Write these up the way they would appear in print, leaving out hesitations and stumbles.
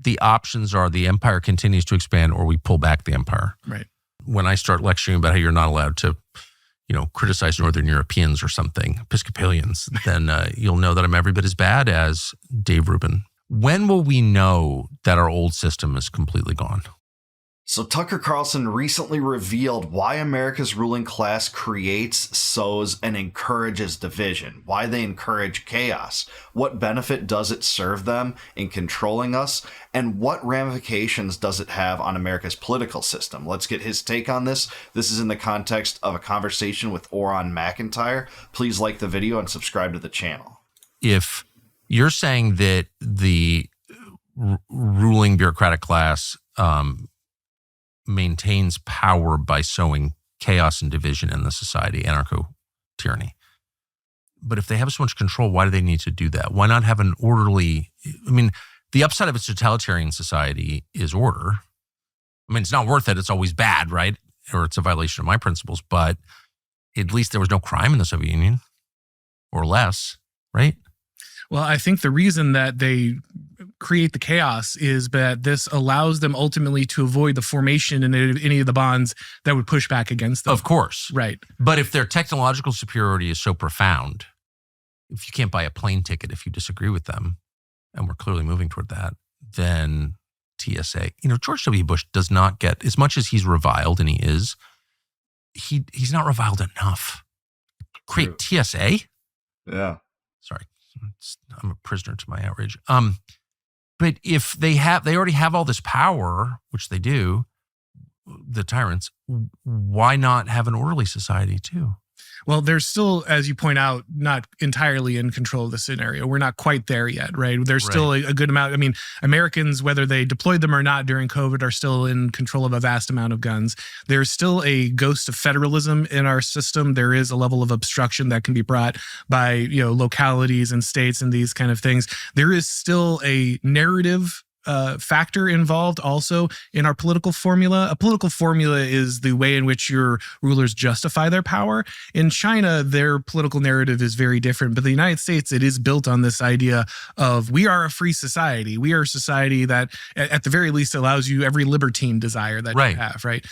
the options are the empire continues to expand or we pull back the empire. Right. When I start lecturing about how you're not allowed to, criticize Northern Europeans or something, Episcopalians, then you'll know that I'm every bit as bad as Dave Rubin. When will we know that our old system is completely gone? So Tucker Carlson recently revealed why America's ruling class creates, sows, and encourages division, why they encourage chaos, what benefit does it serve them in controlling us, and what ramifications does it have on America's political system. Let's get his take on this. This is in the context of a conversation with Auron MacIntyre. Please like the video and subscribe to the channel. If you're saying that the ruling bureaucratic class maintains power by sowing chaos and division in the society, anarcho-tyranny. But if they have so much control, why do they need to do that? Why not have an orderly... the upside of a totalitarian society is order. It's not worth it. It's always bad, right? Or it's a violation of my principles, but at least there was no crime in the Soviet Union, or less, right? Well, I think the reason that they create the chaos is that this allows them ultimately to avoid the formation in any of the bonds that would push back against them. Of course. Right. But if their technological superiority is so profound, if you can't buy a plane ticket if you disagree with them, and we're clearly moving toward that, then TSA. George W. Bush does not get, as much as he's reviled, and he is, he's not reviled enough. Create TSA? Yeah. Sorry. I'm a prisoner to my outrage. But if they already have all this power, which they do, the tyrants, why not have an orderly society too? Well, they're still, as you point out, not entirely in control of the scenario. We're not quite there yet, right? There's still a good amount. Americans, whether they deployed them or not during COVID, are still in control of a vast amount of guns. There's still a ghost of federalism in our system. There is a level of obstruction that can be brought by, localities and states and these kind of things. There is still a narrative factor involved also in our political formula. A political formula is the way in which your rulers justify their power. In China, their political narrative is very different. But the United States, it is built on this idea of we are a free society. We are a society that, at the very least, allows you every libertine desire that you have, right?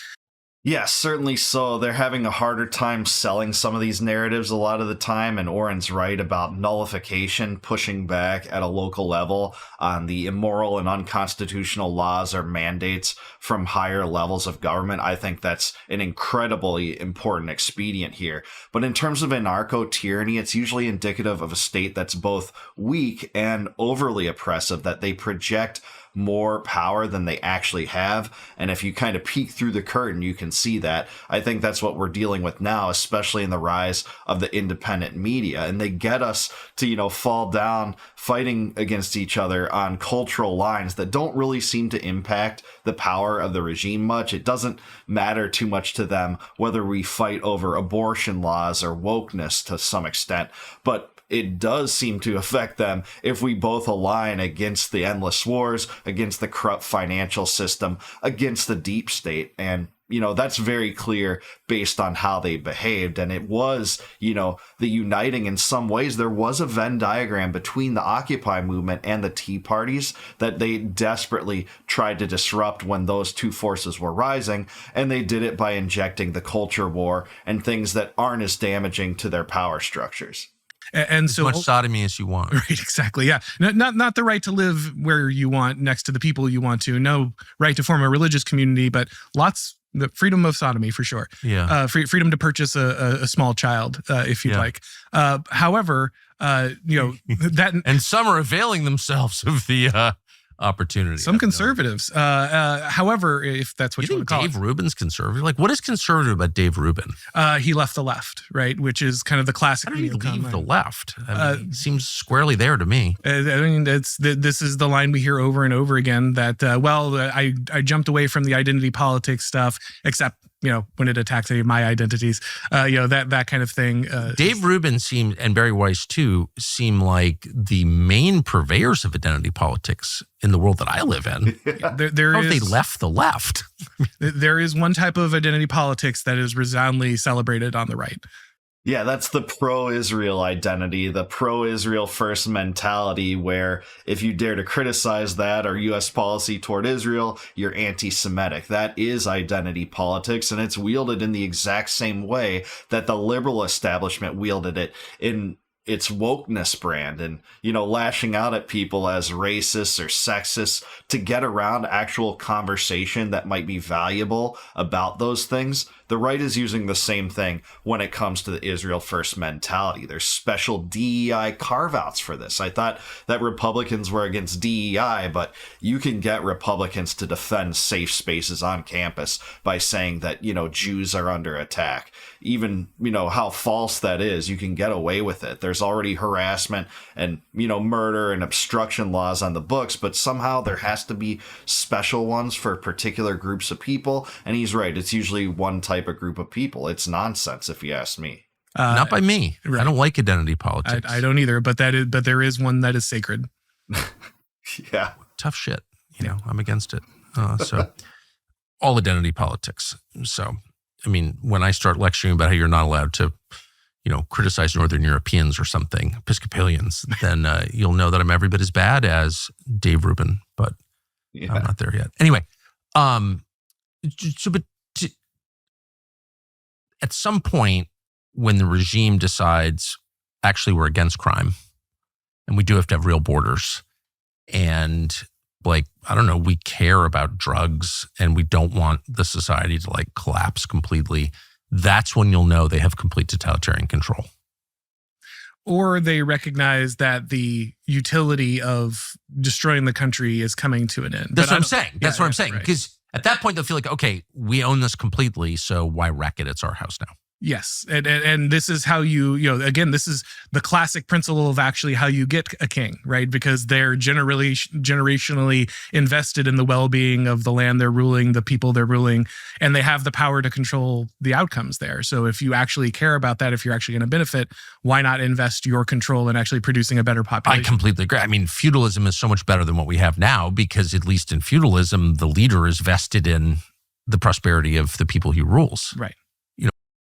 Yes, certainly so. They're having a harder time selling some of these narratives a lot of the time, and Auron's right about nullification, pushing back at a local level on the immoral and unconstitutional laws or mandates from higher levels of government. I think that's an incredibly important expedient here. But in terms of anarcho-tyranny, it's usually indicative of a state that's both weak and overly oppressive, that they project more power than they actually have. And if you kind of peek through the curtain, you can see that. I think that's what we're dealing with now, especially in the rise of the independent media. And they get us to, fall down fighting against each other on cultural lines that don't really seem to impact the power of the regime much. It doesn't matter too much to them whether we fight over abortion laws or wokeness to some extent. But it does seem to affect them if we both align against the endless wars, against the corrupt financial system, against the deep state. And, that's very clear based on how they behaved. And it was, the uniting in some ways. There was a Venn diagram between the Occupy movement and the Tea Parties that they desperately tried to disrupt when those two forces were rising. And they did it by injecting the culture war and things that aren't as damaging to their power structures. And as much sodomy as you want. Right, exactly. Yeah. Not the right to live where you want, next to the people you want to. No right to form a religious community, but the freedom of sodomy for sure. Yeah. Freedom to purchase a small child, if you'd like. However, that... And some are availing themselves of the opportunity. Some conservatives. However, if that's what you want to call Dave Rubin's conservative? Like, what is conservative about Dave Rubin? He left the left, right? Which is kind of the classic. How did he leave the left? It seems squarely there to me. This is the line we hear over and over again that, I jumped away from the identity politics stuff, except, when it attacks any of my identities, that kind of thing. Dave Rubin seemed, and Barry Weiss too, seem like the main purveyors of identity politics in the world that I live in. They left the left. There is one type of identity politics that is resoundingly celebrated on the right. Yeah, that's the pro-Israel identity, the pro-Israel first mentality, where if you dare to criticize that or U.S. policy toward Israel, you're anti-Semitic. That is identity politics, and it's wielded in the exact same way that the liberal establishment wielded it in its wokeness brand, and, lashing out at people as racists or sexist to get around actual conversation that might be valuable about those things. The right is using the same thing when it comes to the Israel first mentality. There's special DEI carve-outs for this. I thought that Republicans were against DEI, but you can get Republicans to defend safe spaces on campus by saying that, Jews are under attack. Even, how false that is, you can get away with it. There's already harassment and, murder and obstruction laws on the books, but somehow there has to be special ones for particular groups of people. And he's right. It's usually one type of group of people. It's nonsense, if you ask me. Not by me. Right. I don't like identity politics. I don't either, but there is one that is sacred. Yeah. Tough shit. I'm against it. So all identity politics. So, when I start lecturing about how you're not allowed to, criticize Northern Europeans or something, Episcopalians, then you'll know that I'm every bit as bad as Dave Rubin, but I'm not there yet. Anyway, at some point when the regime decides, actually, we're against crime and we do have to have real borders, and we care about drugs and we don't want the society to collapse completely, that's when you'll know they have complete totalitarian control. Or they recognize that the utility of destroying the country is coming to an end. That's what I'm saying. That's what I'm saying. Right. Because at that point, they'll feel like, okay, we own this completely, so why wreck it? It's our house now. Yes. And this is how again, this is the classic principle of actually how you get a king, right? Because they're generationally invested in the well-being of the land they're ruling, the people they're ruling, and they have the power to control the outcomes there. So if you actually care about that, if you're actually going to benefit, why not invest your control in actually producing a better population? I completely agree. Feudalism is so much better than what we have now, because at least in feudalism, the leader is vested in the prosperity of the people he rules. Right.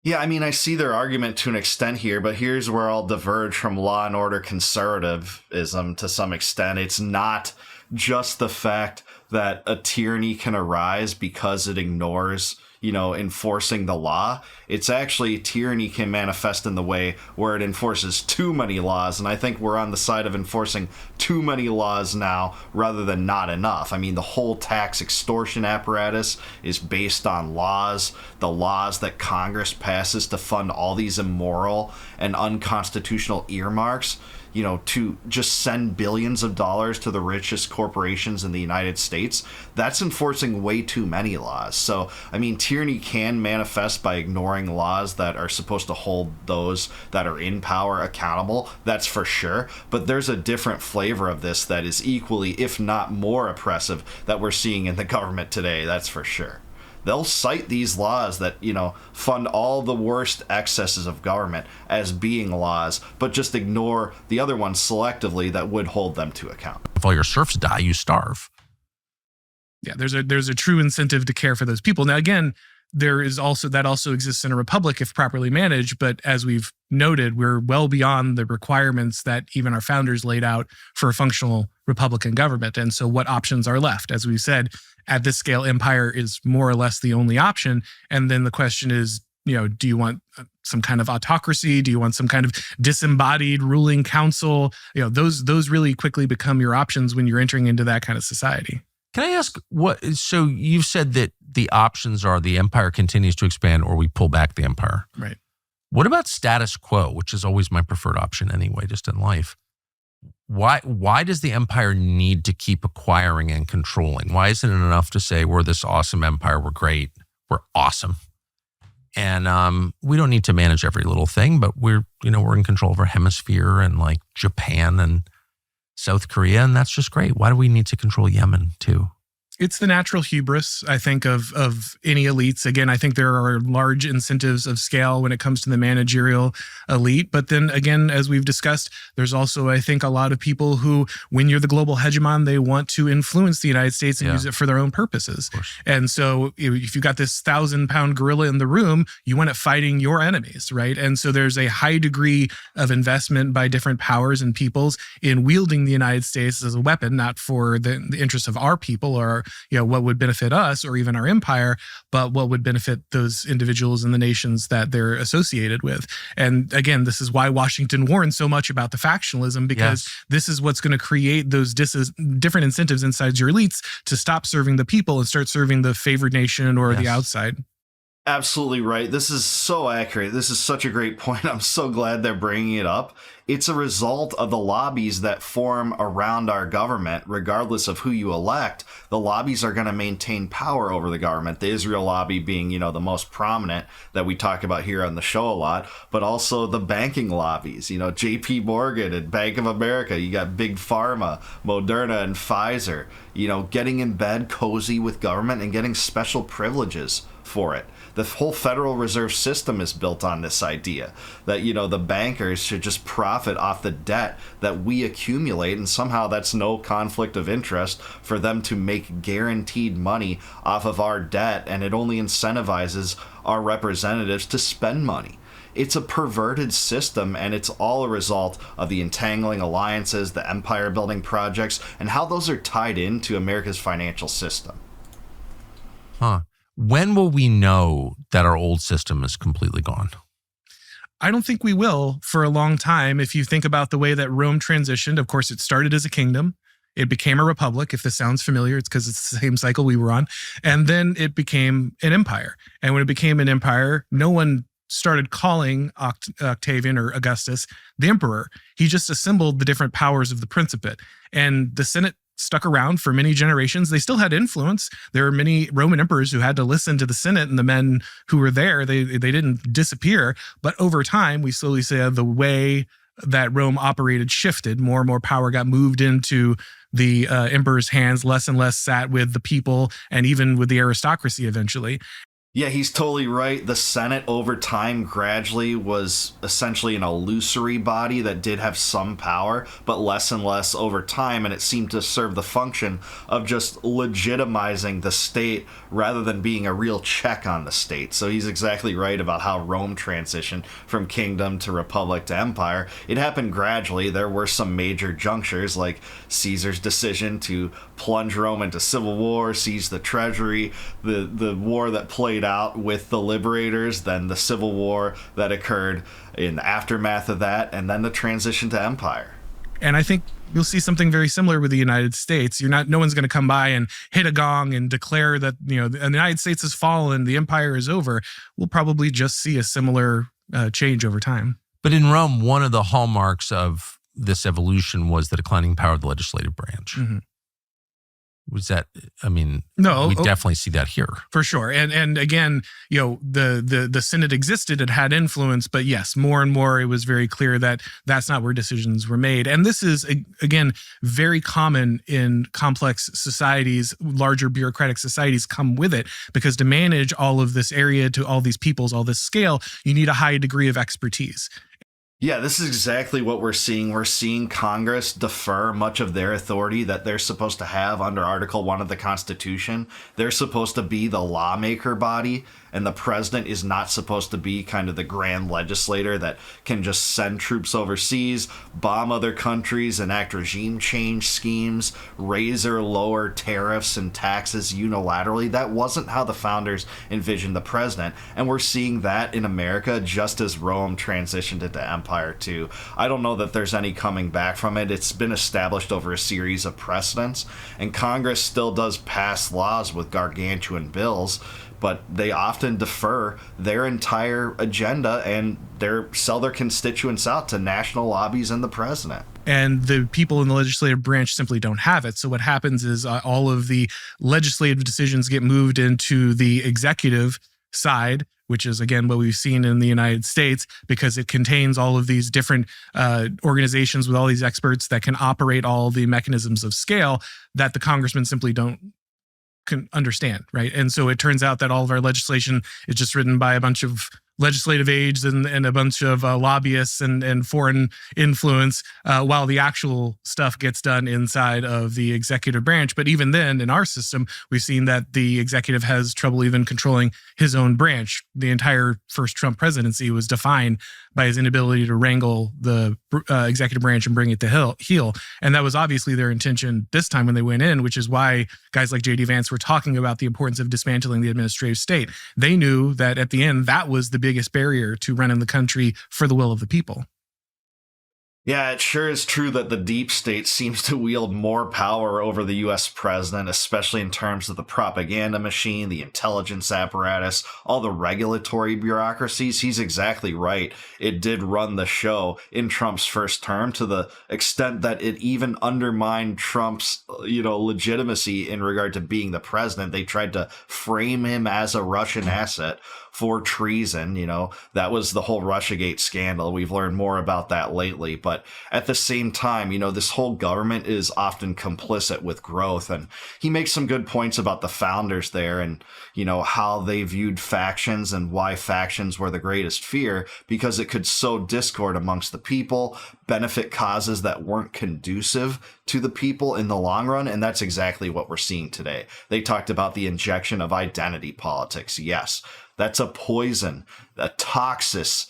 Yeah, I see their argument to an extent here, but here's where I'll diverge from law and order conservatism to some extent. It's not just the fact that a tyranny can arise because it ignores, enforcing the law. It's actually tyranny can manifest in the way where it enforces too many laws. And I think we're on the side of enforcing too many laws now rather than not enough. The whole tax extortion apparatus is based on laws, the laws that Congress passes to fund all these immoral and unconstitutional earmarks. To just send billions of dollars to the richest corporations in the United States, that's enforcing way too many laws. So, tyranny can manifest by ignoring laws that are supposed to hold those that are in power accountable. That's for sure. But there's a different flavor of this that is equally, if not more oppressive, that we're seeing in the government today. That's for sure. They'll cite these laws that, fund all the worst excesses of government as being laws, but just ignore the other ones selectively that would hold them to account. If all your serfs die, you starve. Yeah, there's a true incentive to care for those people. Now, again, that also exists in a republic if properly managed. But as we've noted, we're well beyond the requirements that even our founders laid out for a functional Republican government. And so what options are left? As we said, at this scale, empire is more or less the only option. And then the question is, do you want some kind of autocracy? Do you want some kind of disembodied ruling council? Those really quickly become your options when you're entering into that kind of society. Can I ask so you've said that the options are the empire continues to expand or we pull back the empire. Right. What about status quo, which is always my preferred option anyway, just in life? Why does the empire need to keep acquiring and controlling? Why isn't it enough to say we're this awesome empire, we're great, we're awesome, and we don't need to manage every little thing, but we're in control of our hemisphere and Japan and South Korea, and that's just great. Why do we need to control Yemen too? It's the natural hubris, I think, of any elites. Again, I think there are large incentives of scale when it comes to the managerial elite. But then again, as we've discussed, there's also, I think, a lot of people who, when you're the global hegemon, they want to influence the United States and use it for their own purposes. And so if you got this 1,000-pound gorilla in the room, you want it fighting your enemies, right? And so there's a high degree of investment by different powers and peoples in wielding the United States as a weapon, not for the interests of our people or what would benefit us or even our empire, but what would benefit those individuals and the nations that they're associated with. And again, this is why Washington warns so much about the factionalism, because this is what's going to create those different incentives inside your elites to stop serving the people and start serving the favored nation or the outside. Absolutely right. This is so accurate. This is such a great point. I'm so glad they're bringing it up. It's a result of the lobbies that form around our government, regardless of who you elect. The lobbies are going to maintain power over the government. The Israel lobby being, the most prominent that we talk about here on the show a lot, but also the banking lobbies, JP Morgan and Bank of America. You got Big Pharma, Moderna, and Pfizer, getting in bed cozy with government and getting special privileges for it. The whole Federal Reserve System is built on this idea that, the bankers should just profit off the debt that we accumulate, and somehow that's no conflict of interest for them to make guaranteed money off of our debt, and it only incentivizes our representatives to spend money. It's a perverted system, and it's all a result of the entangling alliances, the empire-building projects, and how those are tied into America's financial system. When will we know that our old system is completely gone? I don't think we will for a long time. If you think about the way that Rome transitioned, of course, it started as a kingdom. It became a republic. If this sounds familiar, it's because it's the same cycle we were on. And then it became an empire. And when it became an empire, no one started calling Octavian or Augustus the emperor. He just assembled the different powers of the Principate. And the Senate stuck around for many generations. They still had influence. There were many Roman emperors who had to listen to the Senate and the men who were there. They didn't disappear. But over time, we slowly saw the way that Rome operated shifted. More and more power got moved into the emperor's hands. Less and less sat with the people and even with the aristocracy eventually. Yeah, he's totally right. The Senate over time gradually was essentially an illusory body that did have some power, but less and less over time, and it seemed to serve the function of just legitimizing the state rather than being a real check on the state. So he's exactly right about how Rome transitioned from kingdom to republic to empire. It happened gradually. There were some major junctures, like Caesar's decision to plunge Rome into civil war, seize the treasury, the war that played out with the liberators, then the civil war that occurred in the aftermath of that, and then the transition to empire. And I think you'll see something very similar with the United States. No one's going to come by and hit a gong and declare that, the United States has fallen, the empire is over. We'll probably just see a similar change over time. But in Rome, one of the hallmarks of this evolution was the declining power of the legislative branch. Mm-hmm. Was that, no, we definitely see that here. For sure. And again, the Senate existed, it had influence, but yes, more and more it was very clear that that's not where decisions were made. And this is, again, very common in complex societies. Larger bureaucratic societies come with it, because to manage all of this area, to all these peoples, all this scale, you need a high degree of expertise. Yeah, this is exactly what we're seeing. We're seeing Congress defer much of their authority that they're supposed to have under Article 1 of the Constitution. They're supposed to be the lawmaker body, and the president is not supposed to be kind of the grand legislator that can just send troops overseas, bomb other countries, enact regime change schemes, raise or lower tariffs and taxes unilaterally. That wasn't how the founders envisioned the president, and we're seeing that in America just as Rome transitioned into empire too. I don't know that there's any coming back from it. It's been established over a series of precedents, and Congress still does pass laws with gargantuan bills, but they often defer their entire agenda and sell their constituents out to national lobbies and the president. And the people in the legislative branch simply don't have it. So what happens is all of the legislative decisions get moved into the executive side, which is, again, what we've seen in the United States, because it contains all of these different organizations with all these experts that can operate all the mechanisms of scale that the congressmen simply don't can understand, right? And so it turns out that all of our legislation is just written by a bunch of legislative aides and a bunch of lobbyists and foreign influence, while the actual stuff gets done inside of the executive branch. But even then, in our system, we've seen that the executive has trouble even controlling his own branch. The entire first Trump presidency was defined by his inability to wrangle the executive branch and bring it to heel. And that was obviously their intention this time when they went in, which is why guys like J.D. Vance were talking about the importance of dismantling the administrative state. They knew that at the end, that was the biggest barrier to running the country for the will of the people. Yeah, it sure is true that the deep state seems to wield more power over the U.S. president, especially in terms of the propaganda machine, the intelligence apparatus, all the regulatory bureaucracies. He's exactly right. It did run the show in Trump's first term to the extent that it even undermined Trump's, legitimacy in regard to being the president. They tried to frame him as a Russian asset for treason. That was the whole Russiagate scandal. We've learned more about that lately. But at the same time, this whole government is often complicit with growth. And he makes some good points about the founders there and, how they viewed factions and why factions were the greatest fear, because it could sow discord amongst the people, benefit causes that weren't conducive to the people in the long run. And that's exactly what we're seeing today. They talked about the injection of identity politics. Yes. That's a poison, a toxic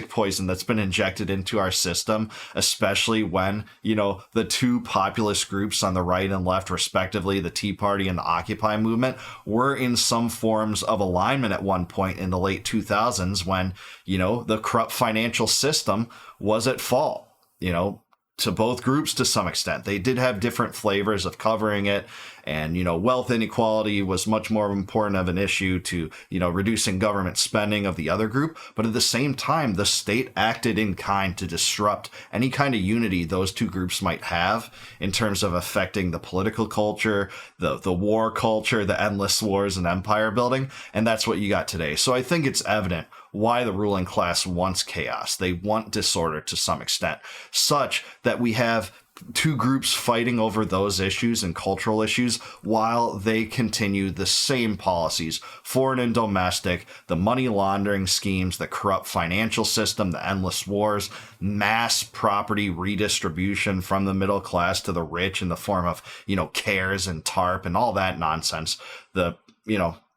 poison that's been injected into our system, especially when, the two populist groups on the right and left, respectively, the Tea Party and the Occupy movement, were in some forms of alignment at one point in the late 2000s when, the corrupt financial system was at fault, to both groups to some extent. They did have different flavors of covering it. And, wealth inequality was much more important of an issue to, reducing government spending of the other group. But at the same time, the state acted in kind to disrupt any kind of unity those two groups might have in terms of affecting the political culture, the war culture, the endless wars and empire building. And that's what you got today. So I think it's evident why the ruling class wants chaos. They want disorder to some extent, such that we have two groups fighting over those issues and cultural issues while they continue the same policies, foreign and domestic, the money laundering schemes, the corrupt financial system, the endless wars, mass property redistribution from the middle class to the rich in the form of, CARES and TARP and all that nonsense. The,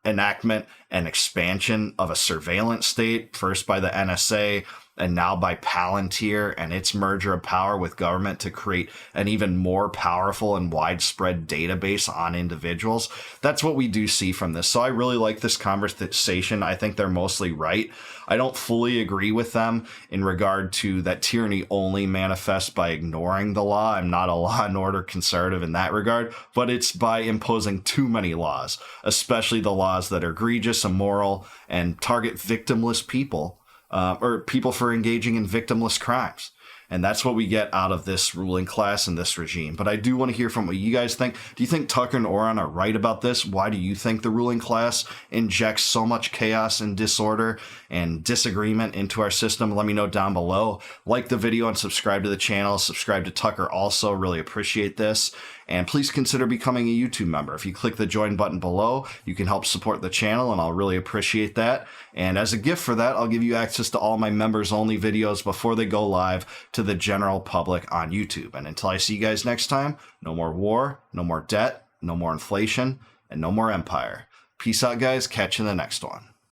enactment and expansion of a surveillance state, first by the NSA and now by Palantir and its merger of power with government to create an even more powerful and widespread database on individuals. That's what we do see from this. So I really like this conversation. I think they're mostly right. I don't fully agree with them in regard to that tyranny only manifests by ignoring the law. I'm not a law and order conservative in that regard, but it's by imposing too many laws, especially the laws that are egregious, immoral, and target victimless people. Or people for engaging in victimless crimes. And that's what we get out of this ruling class and this regime. But I do want to hear from what you guys think. Do you think Tucker and Auron are right about this? Why do you think the ruling class injects so much chaos and disorder and disagreement into our system? Let me know down below. Like the video and subscribe to the channel. Subscribe to Tucker also. Really appreciate this. And please consider becoming a YouTube member. If you click the join button below, you can help support the channel, and I'll really appreciate that. And as a gift for that, I'll give you access to all my members-only videos before they go live to the general public on YouTube. And until I see you guys next time, no more war, no more debt, no more inflation, and no more empire. Peace out, guys. Catch you in the next one.